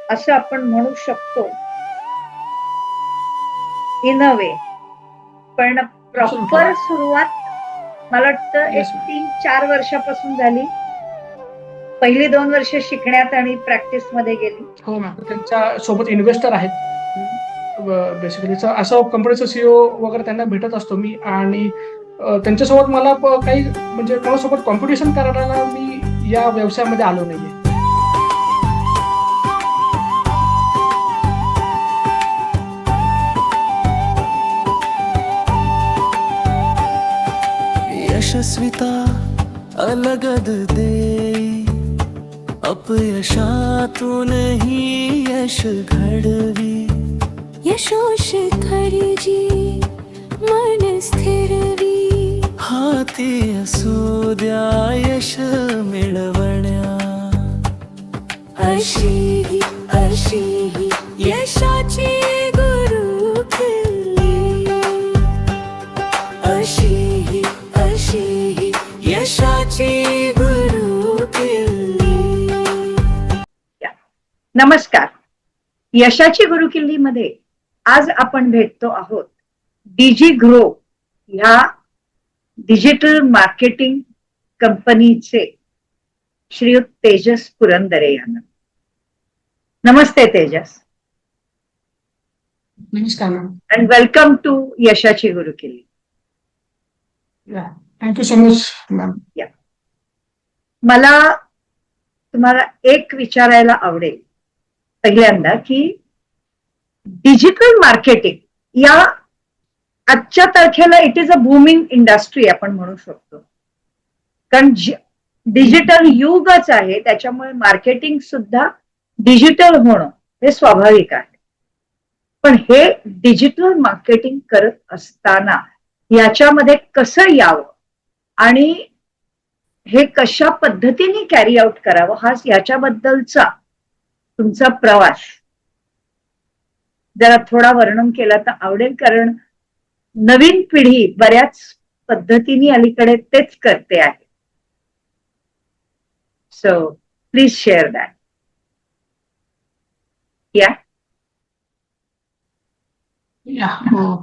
असं आपण म्हणू शकतो इन अ वे. पण Absolutely. प्रॉपर सुरुवात मला वाटतं एक Yes, ma'am. 3-4 वर्षापासून झाली. पहिली 2 वर्ष शिकण्यात आणि प्रॅक्टिस मध्ये गेली. हो मॅम. त्यांच्या सोबत इन्व्हेस्टर आहेत. हं. बेसिकली असं कंपनीचं सीईओ वगैरे त्यांना भेटत असतो मी आणि त्यांच्यासोबत मला काही म्हणजे कोणासोबत कॉम्पिटिशन करायला मी या व्यवसायामध्ये आलो नाहीये. यशस्विता अलगद दे अपयशातूनही यश घडवी यशोशिखरी मन स्थिरवी हाती असू द्या यश मिळवण्या अशी ही यशाची गुरु किल्ली अशी ही यशाची गुरु किल्ली. नमस्कार. यशाची गुरुकिल्लीमध्ये आज आपण भेटतो आहोत डीजी ग्रो ह्या डिजिटल मार्केटिंग कंपनीचे श्रीयुत तेजस पुरंदरे यांना. नमस्ते तेजस, नमस्कार मॅम. अँड वेलकम टू यशाची गुरुकिल्ली. Thank you so much ma'am. मला तुम्हाला एक विचारायला आवडेल पहिल्यांदा की डिजिटल मार्केटिंग या आजच्या तारखेला it is a booming industry आपण म्हणू शकतो. कारण डिजिटल युगच आहे, त्याच्यामुळे मार्केटिंग सुद्धा डिजिटल होणं हे स्वाभाविक आहे. पण हे डिजिटल मार्केटिंग करत असताना याच्यामध्ये कसं यावं आणि हे कशा पद्धतीने कॅरी आउट करावं हा याच्याबद्दलचा तुमचा प्रवास जरा थोडा वर्णन केला तर आवडेल. कारण नवीन पिढी बऱ्याच पद्धतीने अलीकडे तेच करते आहे. So please share that.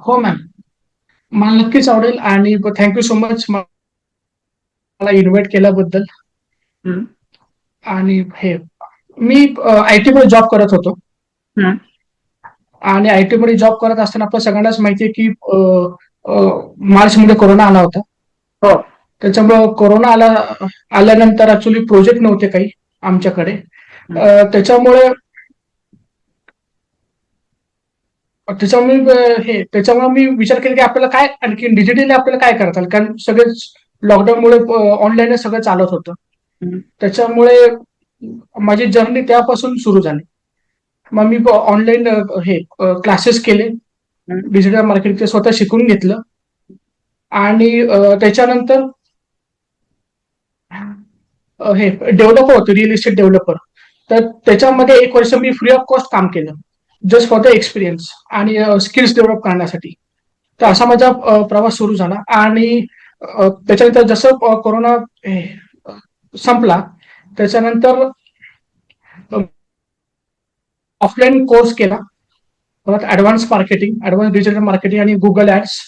हो मॅम, मला नक्कीच आवडेल आणि थँक्यू सो मच मला इन्व्हाइट केल्याबद्दल. आणि हे मी आयटी मध्ये जॉब करत होतो आणि आयटी मध्ये जॉब करत असताना आपल्या सगळ्यांनाच माहितीये की मार्च मध्ये कोरोना आला होता. हो. त्याच्यामुळे कोरोना आल्यानंतर ऍक्च्युली प्रोजेक्ट नव्हते काही आमच्याकडे. त्याच्यामुळे त्याच्यामुळे मी विचार केला की आपल्याला काय आणखी डिजिटली आपल्याला काय करता येईल, कारण सगळेच लॉकडाऊनमुळे ऑनलाईन सगळं चालत होतं. त्याच्यामुळे माझी जर्नी त्यापासून सुरू झाली. मग मी ऑनलाईन क्लासेस केले, डिजिटल मार्केटिंगचे स्वतः शिकून घेतलं आणि त्याच्यानंतर हे डेव्हलपर होतं, रिअल इस्टेट डेव्हलपर. तर त्याच्यामध्ये 1 वर्ष मी फ्री ऑफ कॉस्ट काम केलं, जस्ट फॉर द एक्सपिरियन्स आणि स्किल्स डेव्हलप करण्यासाठी. तर असा माझा प्रवास सुरू झाला आणि त्याच्यानंतर जसं कोरोना संपला त्याच्यानंतर ऑफलाईन कोर्स केला, परत advance marketing, advance digital marketing आणि गुगल ऍड्स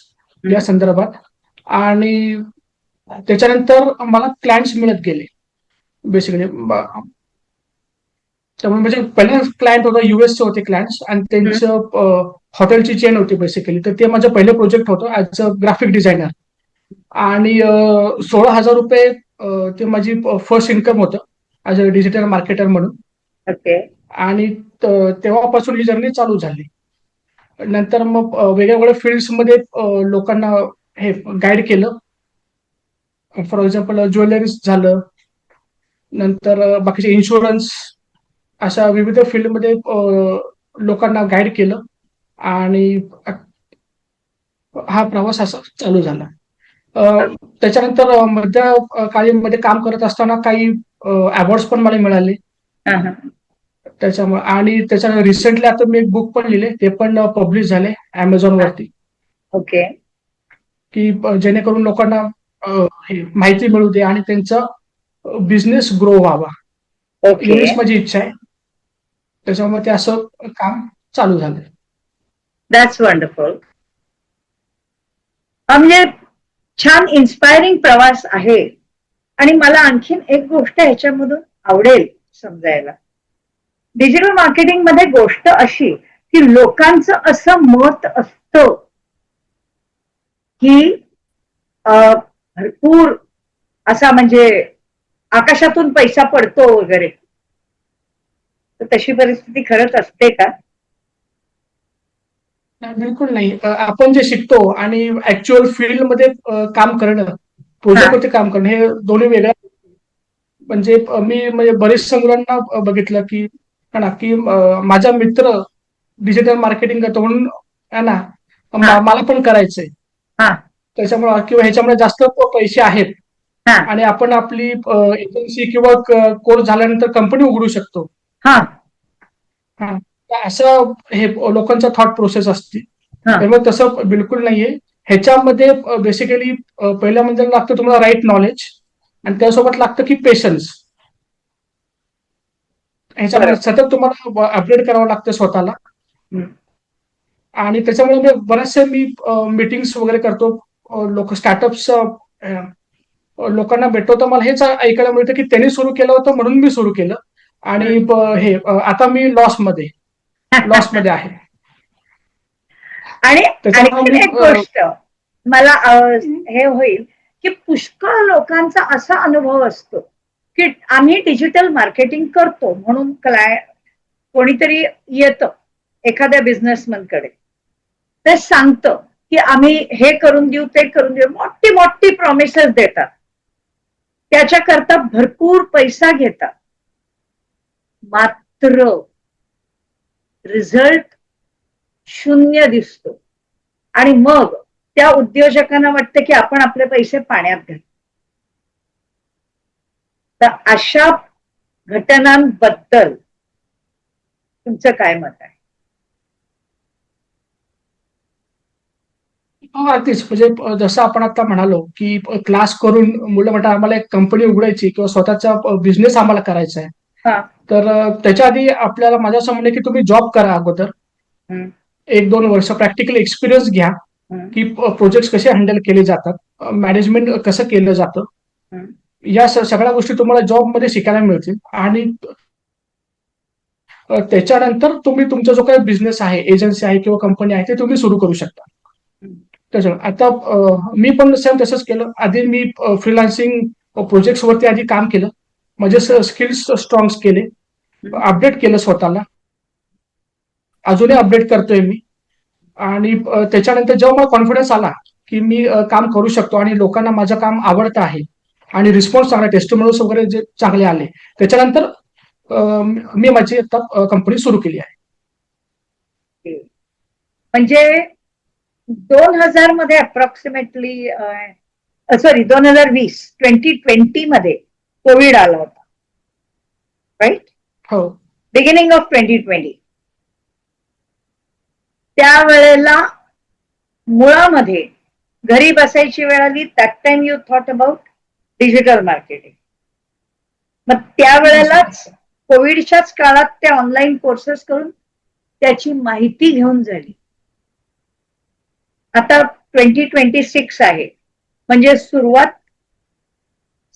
या संदर्भात. आणि त्याच्यानंतर मला क्लायंट्स मिळत गेले बेसिकली. त्यामुळे म्हणजे पहिला क्लायंट होता युएसचे होते क्लायंट्स आणि त्यांचं हॉटेलची चेन होती बेसिकली. तर ते माझं पहिलं प्रोजेक्ट होतं ऍज अ ग्राफिक डिझायनर आणि 16,000 रुपये ते माझी फर्स्ट इन्कम होतं ऍज अ डिजिटल मार्केटर म्हणून. ओके. आणि तेव्हापासून ही जर्नी चालू झाली. नंतर मग वेगवेगळ्या फील्ड्समध्ये लोकांना हे गाईड केलं. फॉर एक्झाम्पल ज्वेलरीज झालं, नंतर बाकीचे इन्शुरन्स, अशा विविध फील्डमध्ये लोकांना गाईड केलं आणि हा प्रवास असा चालू झाला. त्याच्यानंतर मध्य काळामध्ये काम करत असताना काही अवॉर्ड्स पण मला मिळाले त्याच्यामुळे. आणि त्याच्यानंतर रिसेंटली आता मी एक बुक पण लिहिले, ते पण पब्लिश झाले Amazon वरती. ओके. की जेणेकरून लोकांना माहिती मिळू दे आणि त्यांचा बिझनेस ग्रो व्हावा. ओके. एवढीच माझी इच्छा आहे. त्याच्यामुळे ते असं काम चालू झालं. That's wonderful. म्हणजे छान इन्स्पायरिंग प्रवास आहे. आणि मला आणखीन एक गोष्ट ह्याच्यामधून आवडेल समजायला. डिजिटल मार्केटिंग मध्ये गोष्ट अशी की लोकांचं असं मत असतं की भरपूर असा म्हणजे आकाशातून पैसा पडतो वगैरे. तर तशी परिस्थिती खरंच असते का? बिलकुल नाही. आपण जे शिकतो आणि ऍक्च्युअल फील्डमध्ये काम करणं, प्रोजेक्टवरती काम करणं हे दोन्ही वेगळ्या. म्हणजे मी म्हणजे बरेचशा मुलांना बघितलं की की माझा मित्र डिजिटल मार्केटिंग करतो म्हणून है ना मला पण करायचंय. हा त्याच्यामुळे किंवा ह्याच्यामुळे जास्त पैसे आहेत हा आणि आपण आपली एजन्सी किंवा कोर्स झाल्यानंतर कंपनी उघडू शकतो. हा हा असं हे लोकांचा थॉट प्रोसेस असते. हा त्यामुळे तसं बिलकुल नाहीये. ह्याच्यामध्ये बेसिकली पहिलं म्हणजे लागतं तुम्हाला राईट नॉलेज आणि त्यासोबत लागतं की पेशन्स. ह्याच्यामध्ये बरोबर. सतत तुम्हाला अपडेट करावं लागतं स्वतःला. हम्म. आणि त्याच्यामुळे बरेचसे मी मीटिंग्स वगैरे करतो. लोक स्टार्टअप्स लोकांना भेटतो तर मला हेच ऐकायला मिळतं की त्यांनी सुरू केलं होतं म्हणून मी सुरू केलं आणि हे आता मी लॉसमध्ये आहे. आणि त्याच्यामुळे आणखीन मी एक गोष्ट मला हे होईल की पुष्कळ लोकांचा असा अनुभव असतो की आम्ही डिजिटल मार्केटिंग करतो म्हणून कोणीतरी येतं एखाद्या बिझनेसमन कडे, ते सांगतं की आम्ही हे करून देऊ ते करून देऊ, मोठी मोठी प्रॉमिसेस देतात, त्याच्याकरता भरपूर पैसा घेतात, मात्र रिझल्ट शून्य दिसतो. आणि मग त्या उद्योजकांना वाटतं की आपण आपले पैसे पाण्यात घालतो. तर अशा घटनांबद्दल तुमचं काय मत आहे? अगदीच. म्हणजे जसं आपण आता म्हणालो की क्लास करून मुलं म्हणतात आम्हाला एक कंपनी उघडायची किंवा स्वतःचा बिझनेस आम्हाला करायचा आहे. हा तर त्याच्या आधी आपल्याला माझं असं म्हणणं की तुम्ही जॉब करा अगोदर. हम्म, 1-2 वर्ष प्रॅक्टिकल एक्सपिरियन्स घ्या हम्म, की प्रोजेक्ट कसे हँडल केले जातात, मॅनेजमेंट कसं केलं जातं. हम्म. या सगळ्या गोष्टी तुम्हाला जॉबमध्ये शिकायला मिळतील आणि त्याच्यानंतर तुम्ही तुमचा जो काही बिझनेस आहे, एजन्सी आहे किंवा कंपनी आहे ते तुम्ही सुरू करू शकता. त्याच्यामुळे आता मी पण सेम तसंच केलं. आधी मी फ्रीलान्सिंग प्रोजेक्ट्स वरती आधी काम केलं. माझे स्किल्स स्ट्रॉंग केले, अपडेट केलं स्वतःला. अजूनही अपडेट करतोय मी. आणि त्याच्यानंतर जेव्हा मला कॉन्फिडन्स आला की मी काम करू शकतो आणि लोकांना माझं काम आवडतं आहे आणि रिस्पॉन्स चांगला, टेस्टिमोनियल्स वगैरे जे चांगले आले, त्याच्यानंतर मी माझी आता कंपनी सुरू केली आहे. म्हणजे 2000 मध्ये अप्रॉक्सिमेटली सॉरी 2020 मध्ये कोविड आला होता, राईट? हो. Beginning of 2020. त्यावेळेला मुळामध्ये घरी बसायची वेळ आली. That time you thought about digital marketing. मग त्यावेळेलाच कोविडच्याच काळात ते ऑनलाईन कोर्सेस करून त्याची माहिती घेऊन झाली. आता 2026 आहे, म्हणजे सुरुवात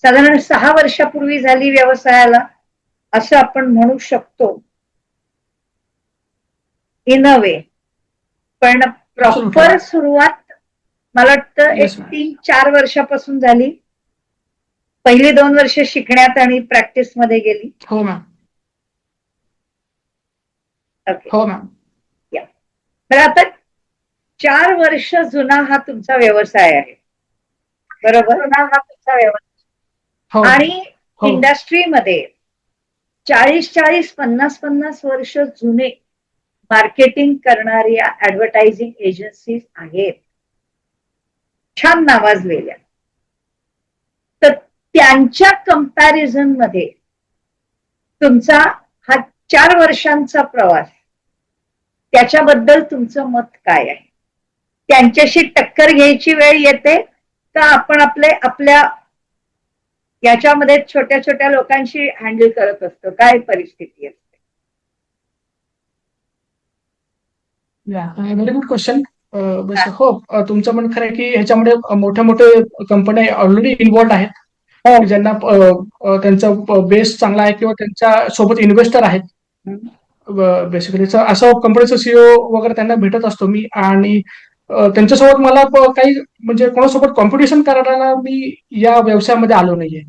साधारण 6 वर्षापूर्वी झाली व्यवसायाला, असं आपण म्हणू शकतो इन अ वे. पण प्रॉपर सुरुवात मला वाटतं Yes, एक ma'am. 3-4 वर्षापासून झाली. पहिली 2 वर्ष शिकण्यात आणि प्रॅक्टिस मध्ये गेली. हो मॅम. ओके. हो मॅम. तर आता 4 वर्ष जुना हा तुमचा व्यवसाय आहे, बरोबर? हो. आणि हो. इंडस्ट्रीमध्ये 40-40, 50-50 वर्ष जुने मार्केटिंग करणाऱ्या ऍडव्हर्टायझिंग एजन्सीज आहेत, छान नावाजलेल्या. तर त्यांच्या कंपॅरिझन मध्ये तुमचा हा 4 वर्षांचा प्रवास, त्याच्याबद्दल तुमचं मत काय आहे? त्यांच्याशी टक्कर घ्यायची वेळ येते का आपण आपल्या याच्यामध्ये छोट्या छोट्या लोकांशी हँडल करत असतो? काय परिस्थिती असते? Very good question. हो, तुमचं म्हणणं खरं आहे की ह्याच्यामध्ये मोठ्या मोठ्या कंपन्या ऑलरेडी इन्व्हॉल्ड आहेत, हो. की ज्यांना त्यांचा बेस चांगला आहे किंवा त्यांच्या सोबत इन्व्हेस्टर आहेत. बेसिकली असं कंपनीचं सीईओ वगैरे त्यांना भेटत असतो मी, आणि त्यांच्यासोबत मला काही म्हणजे कोणासोबत कॉम्पिटिशन करायला मी या व्यवसायामध्ये आलो नाहीये.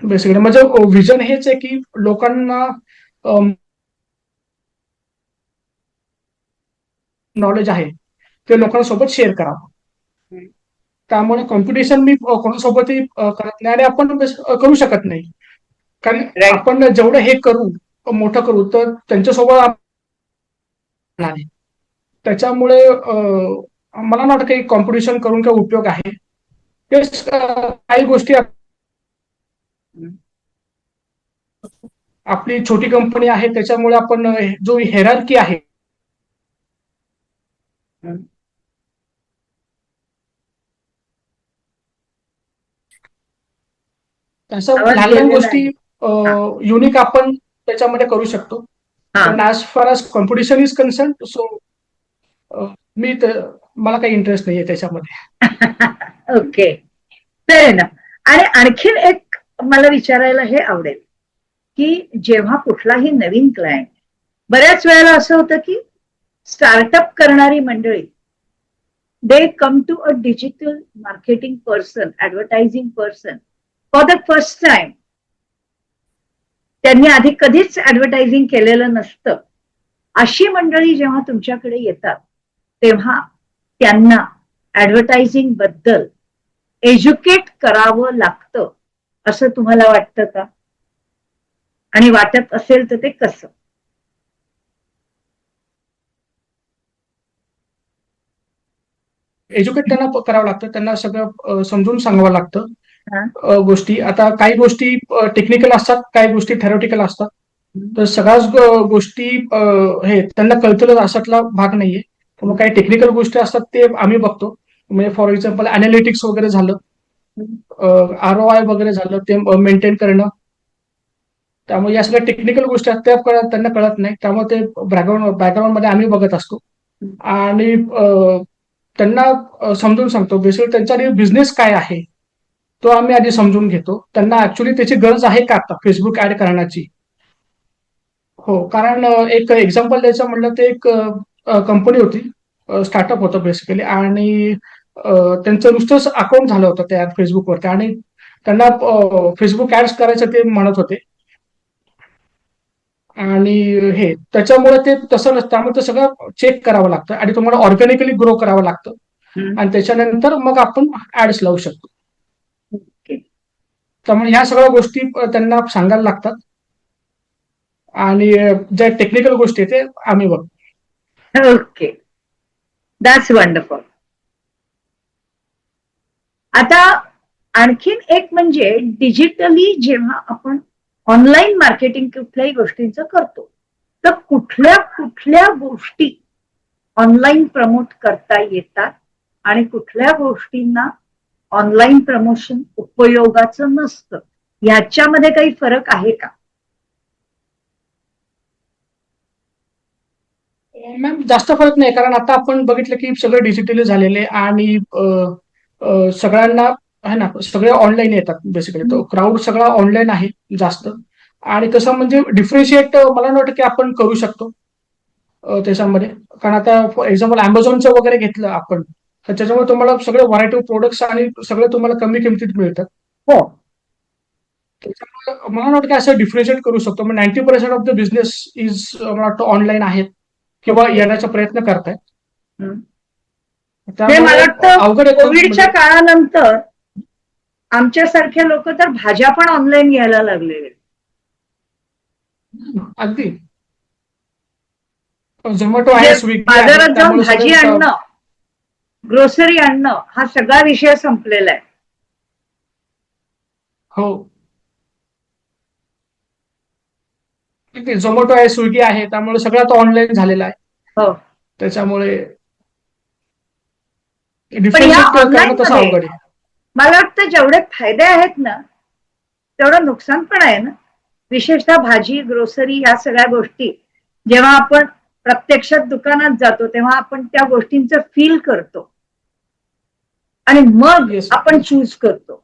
बेसिकली माझं विजन हेच आहे की लोकांना नॉलेज आहे ते लोकांसोबत शेअर करावं. त्यामुळे कॉम्पिटिशन मी कोणासोबतही करत नाही, आणि आपण करू शकत नाही. कारण Right. आपण जेवढं हे करू, मोठं करू, तर त्यांच्यासोबत नाही. त्याच्यामुळे मला नाही वाटत काही कॉम्पिटिशन करून काही उपयोग आहे. तेच काही गोष्टी आपली छोटी कंपनी आहे त्याच्यामुळे आपण जो हेरार्की आहे तसं आवाज लहान लहान गेलेला गोष्टी आहे. युनिक आपण त्याच्यामध्ये करू शकतो. हा. पण as far as competition is concern, so मला काही इंटरेस्ट नाहीये त्याच्यामध्ये. ओके, तर ना. आणि आणखीन एक मला विचारायला हे आवडेल की जेव्हा कुठलाही नवीन क्लायंट, बऱ्याच वेळेला असं होतं की स्टार्टअप करणारी मंडळी, they come to a digital marketing person, advertising person for the first time. त्यांनी आधी कधीच ऍडव्हर्टायझिंग केलेलं नसतं. अशी मंडळी जेव्हा तुमच्याकडे येतात तेव्हा त्यांना ऍडव्हर्टायझिंग बद्दल एज्युकेट करावं लागतं असं तुम्हाला वाटतं का? आणि वाटत असेल तर ते कसं? एज्युकेट त्यांना करावं लागतं, त्यांना सगळं समजून सांगावं लागतं. हा? गोष्टी आता काही गोष्टी टेक्निकल असतात, काही गोष्टी थेरॉटिकल असतात. तर सगळ्याच गोष्टी हे त्यांना कळतील असातला भाग नाहीये. मग काही टेक्निकल गोष्टी असतात ते आम्ही बघतो. म्हणजे फॉर एक्झाम्पल अनालिटिक्स वगैरे झालं, ROI वगैरे झालं, ते मेंटेन करणं. त्यामुळे या सगळ्या टेक्निकल गोष्टी आहेत त्या त्यांना कळत नाही, त्यामुळे ते बॅकग्राऊंड मध्ये आम्ही बघत असतो. आणि त्यांना समजून सांगतो बेसिकली त्यांचा बिझनेस काय आहे तो आम्ही आधी समजून घेतो. त्यांना ऍक्च्युली त्याची गरज आहे का आता फेसबुक ऍड करण्याची. हो, कारण एक एक्झाम्पल द्यायचं म्हटलं तर एक कंपनी होती, स्टार्टअप होतं बेसिकली, आणि त्यांचं नुसतंच अकाउंट झालं होतं त्या फेसबुकवरती, आणि त्यांना फेसबुक ऍड्स करायचं ते म्हणत होते. आणि हे त्याच्यामुळे ते तसं नसतं, त्यामुळे ते सगळं चेक करावं लागतं आणि तुम्हाला ऑर्गॅनिकली ग्रो करावं लागतं, आणि त्याच्यानंतर मग आपण ऍड्स लावू शकतो. त्यामुळे ह्या सगळ्या गोष्टी त्यांना सांगायला लागतात, आणि ज्या टेक्निकल गोष्टी आहेत ते आम्ही बघतो. Okay, that's wonderful. आता आणखीन एक म्हणजे डिजिटली जेव्हा आपण ऑनलाईन मार्केटिंग कुठल्याही गोष्टींचं करतो, तर कुठल्या कुठल्या गोष्टी ऑनलाईन प्रमोट करता येतात आणि कुठल्या गोष्टींना ऑनलाईन प्रमोशन उपयोगाचं नसतं, ह्याच्यामध्ये काही फरक आहे का? मॅम जास्त फरक नाही, कारण आता आपण बघितलं की सगळं डिजिटली झालेले, आणि सगळ्यांना आहे ना, सगळे ऑनलाईन येतात बेसिकली. तो क्राऊड सगळा ऑनलाईन आहे जास्त. आणि कसं म्हणजे डिफरन्शिएट मला नाही वाटतं की आपण करू शकतो त्याच्यामध्ये. कारण आता फॉर एक्झाम्पल अमेझॉनचं वगैरे घेतलं आपण, तर त्याच्यामुळे तुम्हाला सगळे व्हरायटी ऑफ प्रोडक्ट्स आणि सगळे तुम्हाला कमी किमतीत मिळतात. हो. त्याच्यामुळे मला नाही वाटतं की असं डिफरन्शिएट करू शकतो. मग 90% ऑफ द बिझनेस इज मला वाटतं ऑनलाईन आहेत किंवा येण्याचा प्रयत्न करतायत. मला वाटतं अवघड कोविडच्या काळानंतर आमच्यासारखे लोक तर भाज्या पण ऑनलाईन घ्यायला लागलेले. अगदी झोमॅटो आहे, स्विगी आहे, बाजारात जाऊन त्यामुळे भाजी सगळं आणणं, ग्रोसरी आणणं हा सगळा विषय संपलेला आहे. हो, झोमॅटो आहे, स्विगी आहे, त्यामुळे सगळं आता ऑनलाईन झालेलं आहे. हो, त्याच्यामुळे पण या डिफरन्शिएट करणं ऑनलाईन तसं मध्ये अवघड आहे. मला वाटतं जेवढे फायदे आहेत ना तेवढं नुकसान पण आहे ना. विशेषतः भाजी, ग्रोसरी या सगळ्या गोष्टी जेव्हा आपण प्रत्यक्षात दुकानात जातो तेव्हा आपण त्या गोष्टींचं फील करतो आणि मग Yes. आपण चूज करतो.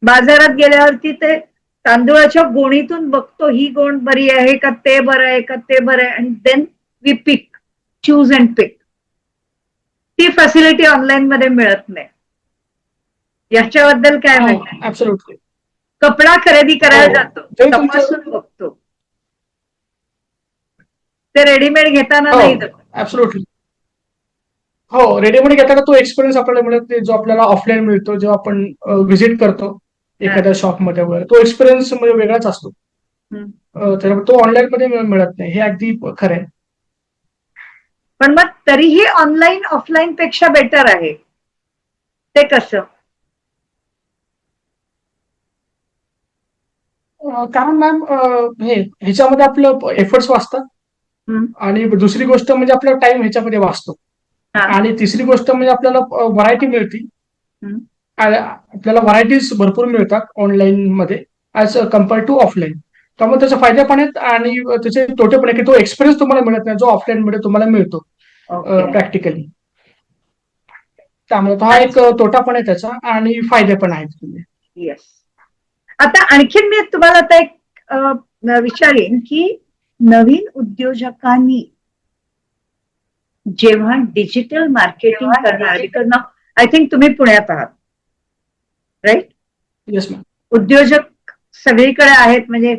बाजारात गेल्यावरती ते तांदूळाच्या गोणीतून बघतो ही गोण बरी आहे का, ते बरं आहे का, ते बरं आहे, आणि then we pick, choose and pick. ती फॅसिलिटी ऑनलाईन मध्ये मिळत नाही. याच्याबद्दल काय म्हणणं? ऍब्सोल्युटली. कपडा खरेदी करायला हो. जातो, ते तुमचं- तपासून बघतो, ते रेडीमेड घेताना हो नाही जमत. ऍब्सोल्युटली. हो, रेडीमेड घेताना तो एक्सपिरियन्स आपल्याला मिळत नाही जो आपल्याला ऑफलाईन मिळतो जेव्हा आपण व्हिजिट करतो एखाद्या शॉपमध्ये वगैरे. तो एक्सपिरियन्स म्हणजे वेगळाच असतो. हम्म. तर तो ऑनलाईन मध्ये मिळत नाही, हे अगदी खरं आहे. पण मग तरीही ऑनलाईन ऑफलाईन पेक्षा बेटर आहे. ते कसं? कारण मॅम ह्याच्यामध्ये आपलं एफर्ट्स वाचतात हम्म. आणि दुसरी गोष्ट म्हणजे आपला टाइम ह्याच्यामध्ये वाचतो. हा. आणि तिसरी गोष्ट म्हणजे आपल्याला व्हरायटी मिळते. हम्म. आपल्याला व्हरायटीज भरपूर मिळतात ऑनलाईन मध्ये ऍज कम्पेअर्ड टू ऑफलाईन. त्यामुळे त्याचे फायदे पण आहेत आणि त्याचे तोटे पण आहेत की तो एक्सपिरियन्स तुम्हाला मिळत नाही जो ऑफलाईन मध्ये तुम्हाला मिळतो ओके. प्रॅक्टिकली. त्यामुळे तो हा एक तोटा पण आहे त्याचा आणि फायदे पण आहेत. येस. आता आणखीन मी तुम्हाला आता एक विचारेन की नवीन उद्योजकांनी जेव्हा डिजिटल मार्केटिंग करणार, बिकॉज ना आय थिंक तुम्ही पुण्यात आहात, राईट? Yes ma'am. उद्योजक सगळीकडे आहेत, म्हणजे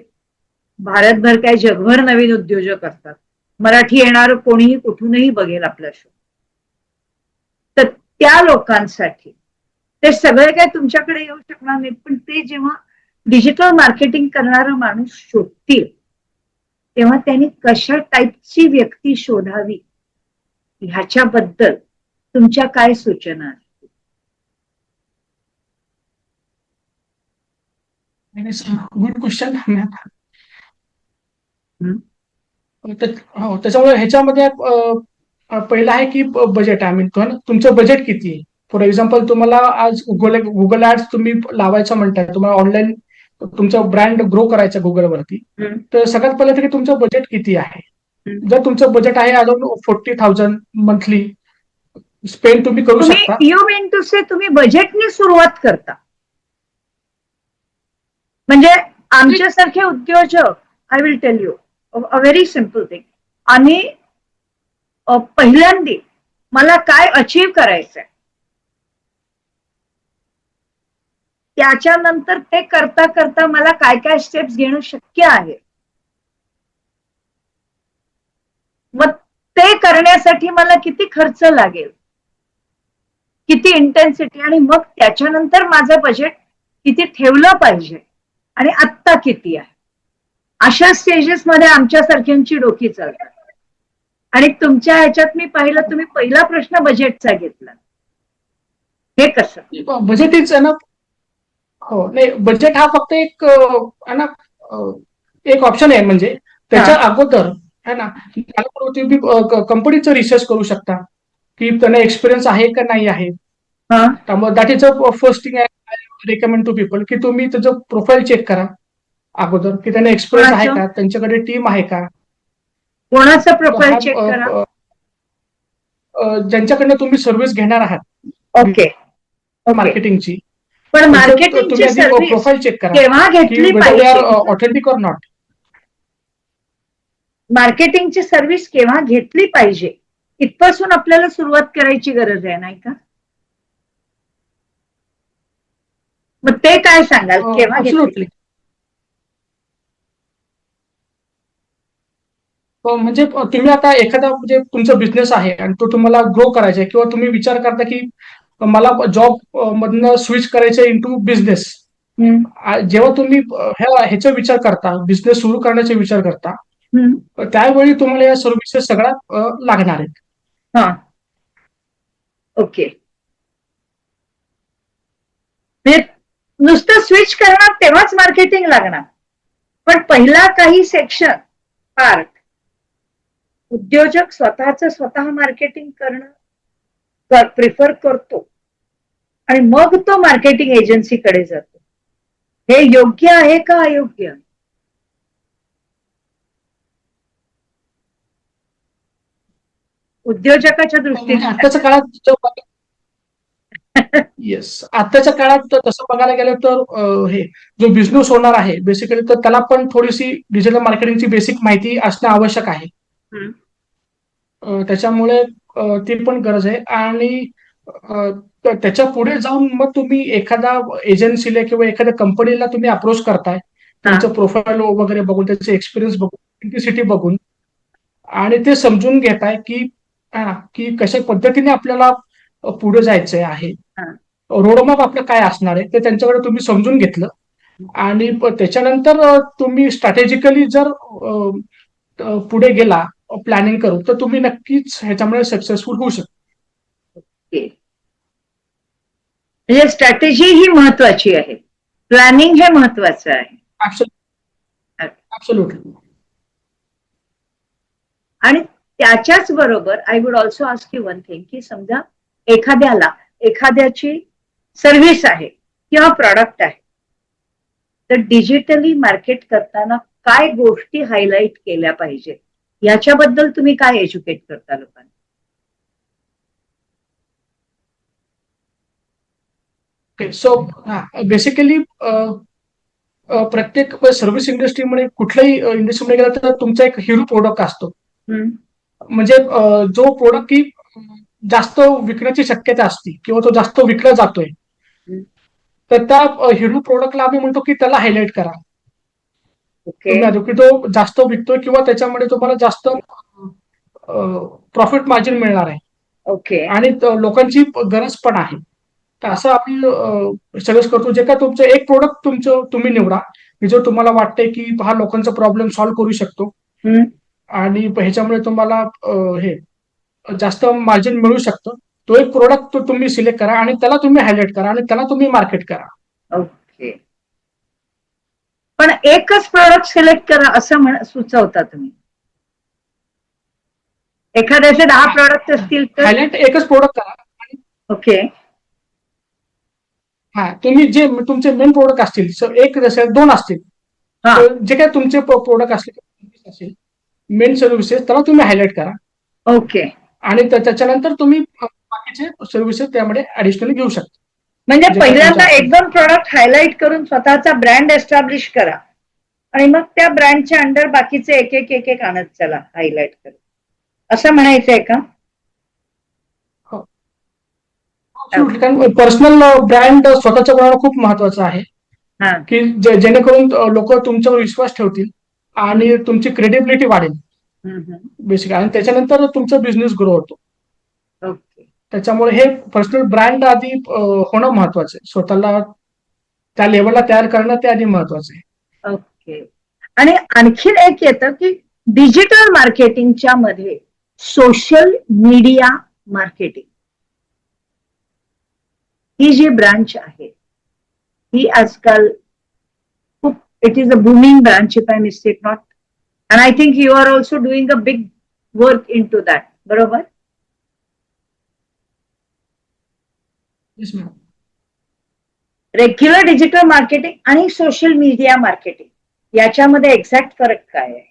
भारतभर काय जगभर नवीन उद्योजक असतात. मराठी येणार कोणीही कुठूनही बघेल आपला शो. तर त्या लोकांसाठी ते सगळे काय तुमच्याकडे येऊ शकणार नाहीत, पण ते जेव्हा डिजिटल मार्केटिंग करणारा माणूस शोधतील तेव्हा त्यांनी कशा टाईपची व्यक्ती शोधावी ह्याच्याबद्दल तुमच्या काय सूचना आहेत? Good question ma'am. हम्म. हो, त्याच्यामुळे ह्याच्यामध्ये पहिलं आहे की बजेट. आय मीन तुमचं बजेट किती आहे. फॉर एक्झाम्पल तुम्हाला आज गुगल ऍड्स तुम्ही लावायचं म्हणताय, तुम्हाला ऑनलाईन तुमचा ब्रँड ग्रो करायचा गुगलवरती, हम्म. तर सगळ्यात पहिलं तरी तुमचं बजेट किती आहे. हम्म. जर तुमचं बजेट आहे अराउंड 40,000 मंथली स्पेंड तुम्ही करू शकता. तुम्ही यू मीन टू से तुम्ही बजेटनी सुरुवात करता, म्हणजे आमच्यासारखे उद्योजक, I will tell you a very simple thing. आम्ही पहिल्यांदा मला काय अचीव्ह करायचंय, त्याच्यानंतर ते करता करता मला काय काय स्टेप्स घेणं शक्य आहे, मग ते करण्यासाठी मला किती खर्च लागेल, किती इंटेन्सिटी, आणि मग त्याच्यानंतर माझं बजेट किती ठेवलं पाहिजे आणि आत्ता किती आहे. अशा स्टेजेस मध्ये आमच्यासारख्यांची डोकी चालतात. आणि तुमच्या ह्याच्यात मी पाहिलं तुम्ही पहिला प्रश्न बजेटचा घेतला. हे कसं? Budget is enough. हो, नाही, बजेट हा फक्त एक एक ऑप्शन आहे. म्हणजे त्याच्या अगोदर है ना, तुम्ही कंपनीचं रिसर्च करू शकता की त्यांना एक्सपिरियन्स आहे का नाही आहे. हा. त्यामुळे that is a first thing I recommend to people की तुम्ही त्याचं प्रोफाईल चेक करा अगोदर की त्यांना एक्सपिरियन्स आहे का, त्यांच्याकडे टीम आहे का. कोणाचं प्रोफाईल चेक करा? ज्यांच्याकडनं तुम्ही सर्व्हिस घेणार आहात ओके. मार्केटिंगची, पण मार्केटिंगची तुम्ही आधी सर्व्हिस प्रोफाईल चेक करा केव्हा घेतली की दे आर पाहिजे? Authentic or not. मार्केटिंगची सर्व्हिस केव्हा घेतली पाहिजे इथपासून आपल्याला सुरुवात करायची गरज आहे, नाही का? मग ते काय सांगाल, केव्हा घेतली? Absolutely. म्हणजे तुम्ही आता एखादा म्हणजे तुमचा बिझनेस आहे आणि तो तुम्हाला ग्रो करायचा आहे, किंवा तुम्ही विचार करता की मला जॉब मधनं स्विच करायचं इंटू बिझनेस. हम्म. जेव्हा तुम्ही ह्याचा विचार करता, बिझनेस सुरू करण्याचा विचार करता, हम्म. त्यावेळी तुम्हाला या सर्व्हिसेस सगळ्या लागणार आहेत. हा. ओके. म्हणजे नुसतं स्विच करणार तेव्हाच मार्केटिंग लागणार, पण पहिला काही सेक्शन पार्ट उद्योजक स्वतः मार्केटिंग करणं प्रिफर करतो आणि मग तो मार्केटिंग एजन्सीकडे जातो. हे योग्य आहे का अयोग्य? उद्योजकाच्या म्हणजे दृष्टीने आताच्या काळात येस, आताच्या काळात तसं बघायला गेलं तर हे जो बिझनेस होणार आहे बेसिकली, तर त्याला पण थोडीशी डिजिटल मार्केटिंगची बेसिक माहिती असणं आवश्यक आहे. हम्म. त्याच्यामुळे ती पण गरज आहे. आणि त्याच्या पुढे जाऊन मग तुम्ही एखादा एजन्सीला किंवा एखाद्या कंपनीला तुम्ही अप्रोच करताय, त्यांचं प्रोफाईल वगैरे बघून, त्याचे एक्सपिरियन्स बघून, इंटेन्सिटी बघून, आणि ते समजून घेताय की कशा पद्धतीने आपल्याला पुढे जायचंय आहे, हा. रोडमॅप आपलं काय असणार आहे ते त्यांच्याकडे तुम्ही समजून घेतलं. आणि त्याच्यानंतर तुम्ही स्ट्रॅटेजिकली जर पुढे गेला प्लॅनिंग करून, तर तुम्ही नक्कीच ह्याच्यामुळे सक्सेसफुल होऊ शकता. ओके. म्हणजे स्ट्रॅटेजी ही महत्वाची आहे, प्लॅनिंग हे महत्वाचं आहे. ऍब्सोल्युटली. आणि त्याच्याच बरोबर I would also ask you one thing, की समजा एखाद्याची सर्व्हिस आहे किंवा प्रॉडक्ट आहे, तर डिजिटली मार्केट करताना काय गोष्टी हायलाइट केल्या पाहिजे, याच्याबद्दल तुम्ही काय एज्युकेट करता लोकांना? सो बेसिकली प्रत्येक सर्व्हिस इंडस्ट्रीमध्ये, कुठल्याही इंडस्ट्रीमध्ये गेला तर तुमचा एक हिरो प्रोडक्ट असतो. म्हणजे जो प्रोडक्ट की जास्त विकण्याची शक्यता असते किंवा तो जास्त विकला जातोय, तर त्या हिरो प्रोडक्टला आम्ही म्हणतो की त्याला हायलाइट करा. की तो जास्त विकतोय किंवा त्याच्यामध्ये तुम्हाला जास्त प्रॉफिट मार्जिन मिळणार आहे. ओके. आणि लोकांची गरज पण आहे. तर असं आम्ही सजेस्ट करतो, जे काय तुमचं एक प्रोडक्ट तुम्ही निवडा की जो तुम्हाला वाटतंय की हा लोकांचा प्रॉब्लेम सॉल्व्ह करू शकतो, आणि ह्याच्यामुळे तुम्हाला हे जास्त मार्जिन मिळू शकतं. तो एक प्रोडक्ट तुम्ही सिलेक्ट करा आणि त्याला तुम्ही हायलाइट करा आणि त्याला तुम्ही मार्केट करा. ओके. पण एकच प्रोडक्ट सिलेक्ट करा असं सुचवता तुम्ही? एखाद्याचे 10 प्रोडक्ट असतील तर? हायलाइट एकच प्रोडक्ट करा. ओके. तुम्ही जे तुमचे मेन प्रोडक्ट असतील, एक जसे 2 असतील, जे काय तुमचे प्रोडक्ट असतील, मेन सर्व्हिसेस, त्याला तुम्ही हायलाइट करा. ओके. आणि त्याच्यानंतर तुम्ही बाकीचे सर्व्हिसेस त्यामध्ये ऍडिशनली घेऊ शकता. म्हणजे पहिल्यांदा 1-2 प्रोडक्ट हायलाइट करून स्वतःचा ब्रँड एस्टॅब्लिश करा, आणि मग त्या ब्रँडच्या अंडर बाकीचे एक आणत चला हायलाइट करा, असं म्हणायचंय का? कारण पर्सनल ब्रँड स्वतःच्या बनवणं खूप महत्वाचं आहे, की जेणेकरून लोक तुमच्यावर विश्वास ठेवतील आणि तुमची क्रेडिबिलिटी वाढेल बेसिक, आणि त्याच्यानंतर तुमचा बिझनेस ग्रो होतो. त्याच्यामुळे हे पर्सनल ब्रँड आधी होणं महत्वाचं आहे, स्वतःला त्या लेवलला तयार करणं ते आधी महत्वाचं आहे. ओके. आणि आणखीन एक येतं की डिजिटल मार्केटिंगच्या मध्ये सोशल मीडिया मार्केटिंग ही जी ब्रांच आहे, ही आजकाल खूप, it is a booming branch if I mistake not, and I think you are also doing a big work in to that, बरोबर? रेग्युलर डिजिटल मार्केटिंग आणि सोशल मीडिया मार्केटिंग याच्यामध्ये exact फरक काय आहे?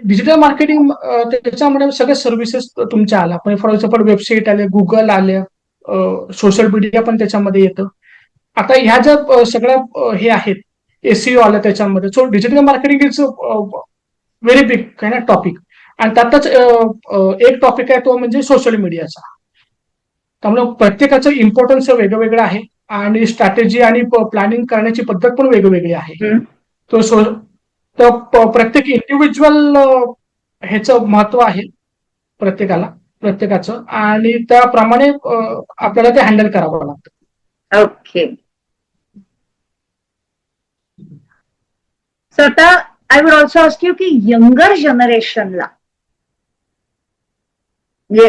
डिजिटल मार्केटिंग त्याच्यामध्ये सगळे services तुमच्या आल्या, फॉर एक्झाम्पल वेबसाईट आले, गुगल आले, सोशल मीडिया पण त्याच्यामध्ये येतं. आता ह्या ज्या सगळ्या हे आहेत, एसईओ आलं त्याच्यामध्ये. So digital marketing is very big kind of topic, आणि त्यातच एक टॉपिक आहे तो म्हणजे सोशल मीडियाचा. त्यामुळे प्रत्येकाचं इम्पॉर्टन्स वेगवेगळं आहे आणि स्ट्रॅटेजी आणि प्लॅनिंग करण्याची पद्धत पण वेगवेगळी आहे. तर प्रत्येक इंडिव्हिज्युअल ह्याचं महत्व आहे प्रत्येकाचं, आणि त्याप्रमाणे आपल्याला ते हँडल करावं लागतं. ओके. सो आता I would also ask you की यंगर जनरेशनला, म्हणजे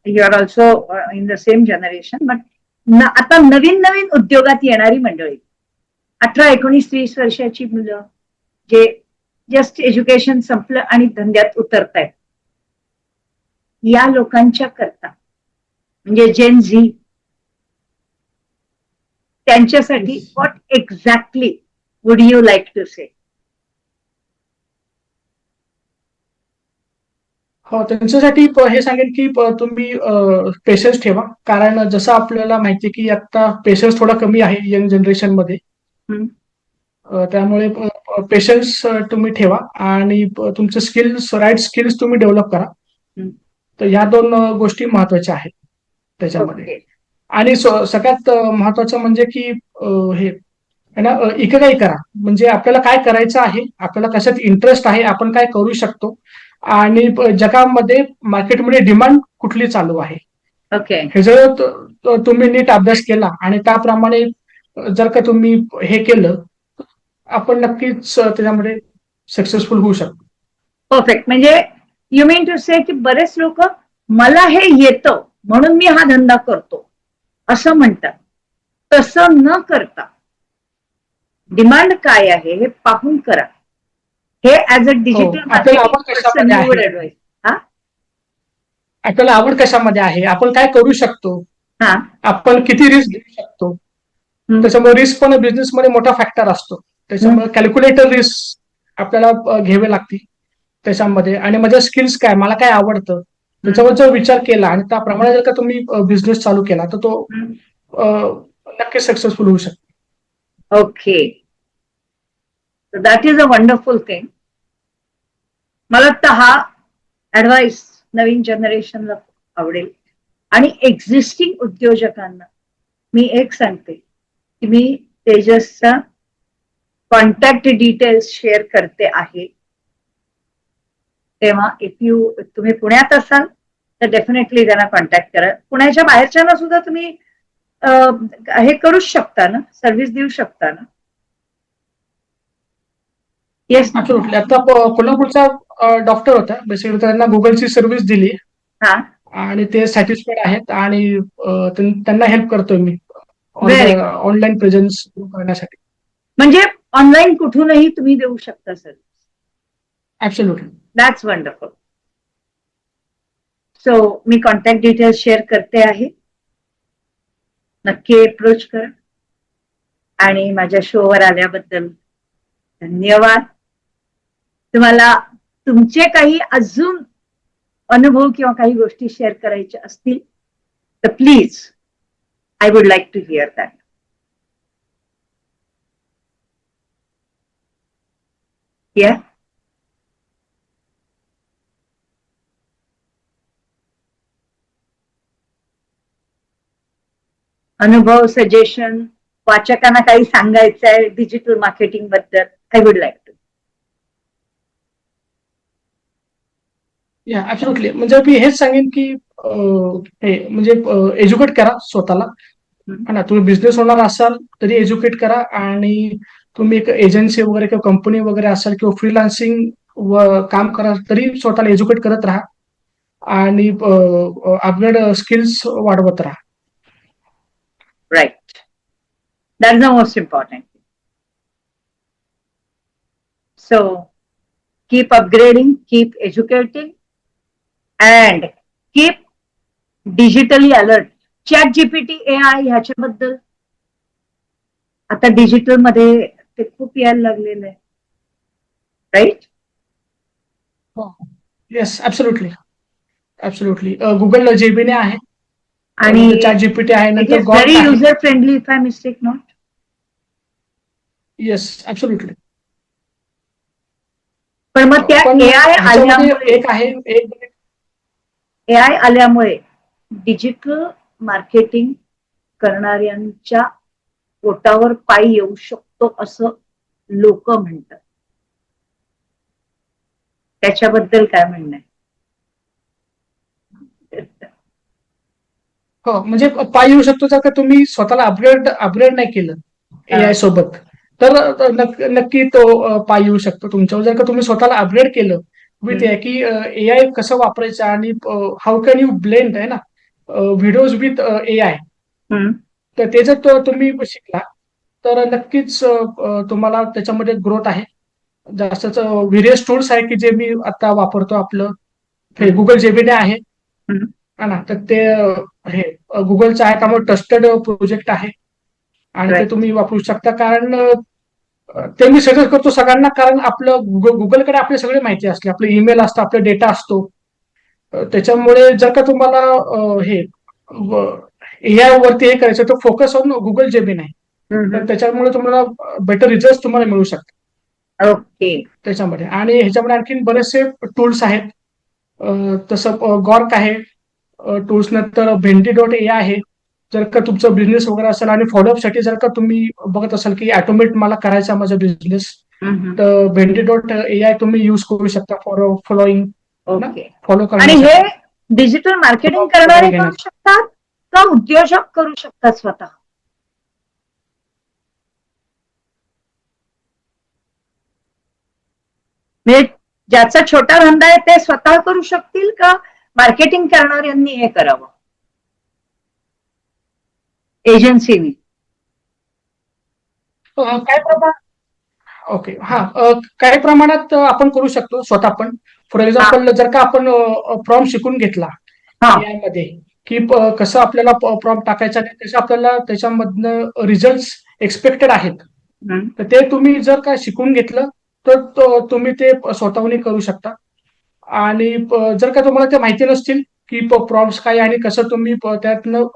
you are also in the same generation, but आता नवीन उद्योगात येणारी मंडळी, 18, 19, 30 वर्षाची मुलं जे जस्ट एज्युकेशन संपलं आणि धंद्यात उतरतायत, या लोकांच्या करता म्हणजे जेन झी, त्यांच्यासाठी what exactly would you like to say? हो, त्यांच्यासाठी हे सांगेन की तुम्ही पेशन्स ठेवा, कारण जसं आपल्याला माहिती आहे की आता पेशन्स थोडा कमी आहे यंग जनरेशन मध्ये. त्यामुळे पेशन्स तुम्ही ठेवा आणि तुमचे स्किल्स, राईट स्किल्स तुम्ही डेव्हलप करा. तर ह्या दोन गोष्टी महत्वाच्या आहेत त्याच्यामध्ये. ओके. आणि सगळ्यात महत्वाचं म्हणजे की हे आहे ना, इकडे करा, म्हणजे आपल्याला काय करायचं आहे, आपल्याला कशात इंटरेस्ट आहे, आपण काय करू शकतो आणि जगामध्ये मार्केटमध्ये डिमांड कुठली चालू आहे, ओके. हे जर तुम्ही नीट अभ्यास केला आणि त्याप्रमाणे जर का तुम्ही हे केलं, आपण नक्कीच त्याच्यामध्ये सक्सेसफुल होऊ शकतो. परफेक्ट. म्हणजे यू मीन टू से की बरेच लोक मला हे येतं म्हणून मी हा धंदा करतो असं म्हणतात. तसं न करता डिमांड काय आहे हे पाहून करा. हे ऍज अ डिजिटल आपल्याला आवड कशामध्ये आहे, ऍडवाइस. हा आपल्याला आवड कशामध्ये आहे, आपण काय करू शकतो, हा आपण किती रिस्क घेऊ शकतो. त्याच्यामुळे रिस्क पण बिझनेसमध्ये मोठा फॅक्टर असतो. त्याच्यामुळे कॅल्क्युलेटर रिस्क आपल्याला घ्यावे लागतील त्याच्यामध्ये. आणि माझ्या स्किल्स काय, मला काय आवडतं, त्याच्यावर जर विचार केला आणि त्याप्रमाणे जर का तुम्ही बिझनेस चालू केला तर तो नक्कीच सक्सेसफुल होऊ शकतो. Okay. That is a wonderful thing. मला वाटतं हा ऍडवाइस नवीन जनरेशनला आवडेल. आणि एक्झिस्टिंग उद्योजकांना मी एक सांगते की मी तेजसचा कॉन्टॅक्ट डिटेल्स शेअर करते आहे. तेव्हा तुम्ही पुण्यात असाल तर डेफिनेटली त्यांना कॉन्टॅक्ट करा. पुण्याच्या बाहेरच्यांना सुद्धा तुम्ही हे करूच शकता ना, सर्व्हिस देऊ शकता ना. येस. ऍब्सोल्युटली. आता कोल्हापूरचा डॉक्टर होता, बेसिकली त्यांना गुगलची सर्व्हिस दिली हा. आणि ते सॅटिस्फाईड आहेत आणि त्यांना हेल्प करतोय मी Very good. ऑनलाईन प्रेझेन्स करण्यासाठी. म्हणजे ऑनलाईन कुठूनही तुम्ही देऊ शकता service. Absolutely. That's wonderful. So me contact details share करते आहे. नक्की अप्रोच करा. आणि माझ्या शोवर आल्याबद्दल धन्यवाद. तुम्हाला तुमचे काही अजून अनुभव किंवा काही गोष्टी शेअर करायच्या असतील तर please, I would like to hear that. Yeah. अनुभव, सजेशन, वाचकांना काही सांगायचं आहे डिजिटल मार्केटिंग बद्दल, I would like to. Yeah absolutely. म्हणजे मी हेच सांगेन की हे म्हणजे एज्युकेट करा स्वतःला. ना तुम्ही बिझनेस होणार असाल तरी एज्युकेट करा, आणि तुम्ही एक एजन्सी वगैरे किंवा कंपनी वगैरे असाल किंवा फ्रीलान्सिंग काम करा तरी स्वतःला एज्युकेट करत राहा आणि अपग्रेड स्किल्स वाढवत राहा. Right. That's the most important thing. So keep upgrading, keep educating, and keep digitally alert. ChatGPT, AI ह्याच्याबद्दल आता डिजिटल मध्ये ते खूप यायला लागलेलं आहे. Right? Yes, absolutely. Absolutely. Google Gemini आहे आणि ChatGPT आहे, इट नंतर इज गॉट व्हेरी आहे. User friendly if I mistake not. Yes, absolutely. पण मग त्या पण एआय ह्याच्यामध्ये आल्यामुळे एक आहे, एक एआय आल्यामुळे डिजिटल मार्केटिंग करणाऱ्यांच्या पोटावर पाय येऊ शकतो असं लोक म्हणतात. त्याच्याबद्दल काय म्हणणं आहे? हो, म्हणजे पाय येऊ शकतो जर का तुम्ही स्वतःला अपग्रेड नाही केलं एआय सोबत, तर नक्की तो पाय येऊ शकतो तुमच्यावर. जर का तुम्ही स्वतःला अपग्रेड केलं विथ की एआय कसं वापरायचं आणि हाऊ कॅन यू ब्लेंड आहे ना व्हिडिओज विथ एआय, तर ते जर तुम्ही शिकला तर नक्कीच तुम्हाला त्याच्यामध्ये ग्रोथ आहे. जास्तच व्हेरियस टूल्स आहे की जे मी आता वापरतो. आपलं गुगल जेमिनी आहे ना, तर ते हे गुगलचं आहे, त्यामुळे ट्रस्टेड प्रोजेक्ट आहे आणि ते तुम्ही वापरू शकता. कारण ते मी सजेस्ट करतो सगळ्यांना, कारण आपलं गुगलकडे आपली सगळी माहिती असते, आपलं ईमेल असतं, आपला डेटा असतो. त्याच्यामुळे जर का तुम्हाला हे एआय वरती हे करायचं तर फोकस ऑन गुगल जेमिनी आहे. तर त्याच्यामुळे तुम्हाला बेटर रिझल्ट तुम्हाला मिळू शकतात ओके. त्याच्यामध्ये. आणि ह्याच्यामध्ये आणखीन बरेचसे टूल्स आहेत. तसं गॉर्क आहे टूल्स, नंतर भेंडी.ai आहे. जर का तुमचं बिझनेस वगैरे असेल आणि फॉलोअपसाठी जर का तुम्ही बघत असाल की ऑटोमेट मला करायचा माझा बिझनेस, तर भेंडी.ai तुम्ही युज करू शकता फॉर फॉलोईंग, ओके. फॉलो आणि हे करण्यासाठी. डिजिटल मार्केटिंग हो, करणारे बरोबर करू आहे. शकतात का उद्योजक करू शकतात स्वतः? म्हणजे ज्याचा छोटा धंदा आहे ते स्वतः करू शकतील का मार्केटिंग करणाऱ्यांनी हे करावं, एजन्सीनी? काय प्रमाणात ओके, हा, काही प्रमाणात आपण करू शकतो स्वतः पण. फॉर एक्झाम्पल, जर का आपण प्रॉम्प्ट शिकून घेतला हा. AI मध्ये, की कसं आपल्याला प्रॉम्प्ट टाकायचं आणि कसं आपल्याला त्याच्यामधनं रिझल्ट एक्सपेक्टेड आहेत, हम्म. तर ते तुम्ही जर का शिकून घेतलं तर तुम्ही ते स्वतःहून करू शकता. आणि जर का तुम्हाला ते माहिती नसतील की प्रॉम्प्ट्स काय आणि कसं तुम्ही त्यातनं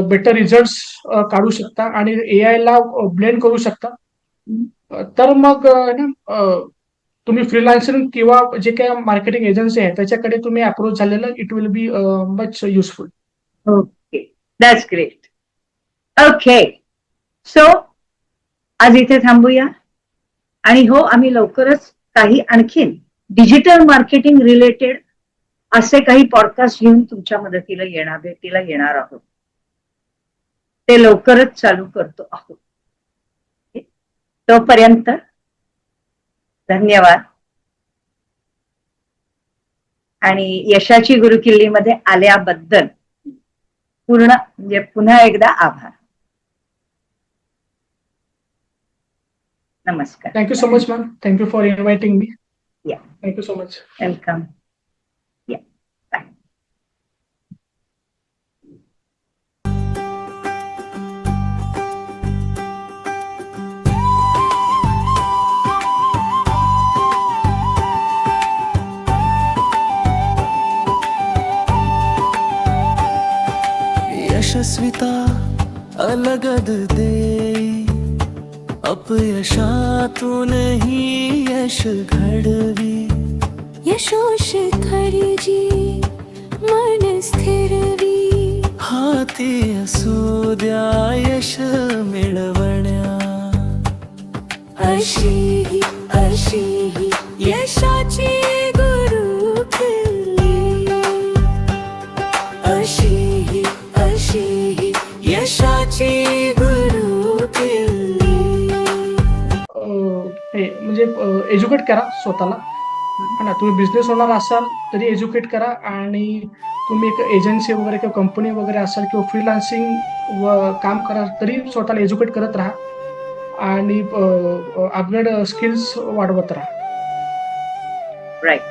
बेटर रिझल्ट काढू शकता आणि AI ला ब्लेंड करू शकता, तर मग तुम्ही फ्रीलान्सिंग किंवा जे काही मार्केटिंग एजन्सी आहे त्याच्याकडे तुम्ही अप्रोच झालेलं it will be much useful. Okay, that's great. Okay, so आज इथे थांबूया. आणि हो, आम्ही लवकरच काही आणखीन डिजिटल मार्केटिंग रिलेटेड असे काही पॉडकास्ट घेऊन तुमच्या भेटीला येणार आहोत. ते लवकरच चालू करतो आहोत. तोपर्यंत धन्यवाद आणि यशाची गुरुकिल्लीमध्ये आल्याबद्दल पुन्हा एकदा आभार. नमस्कार. Thank you so much ma'am. Thank you for inviting me. Yeah, thank you so much. Welcome. Yeah, bye. यशस्विता अलगद दे, अपयशातूनही यश घडवी. यशोशिखरी जी मन स्थिरवी. हाती असू द्या यश मिळवण्या. अशी ही यशाची गुरुकिल्ली. अशी ही यशाची गुरुकिल्ली. हे म्हणजे एज्युकेट करा स्वतःला. है ना, तुम्ही बिझनेस ओनर असाल तरी एज्युकेट करा, आणि तुम्ही एक एजन्सी वगैरे किंवा कंपनी वगैरे असाल किंवा फ्रीलान्सिंग काम करा तरी स्वतःला एज्युकेट करत राहा आणि अपग्रेड स्किल्स वाढवत राहा. राईट.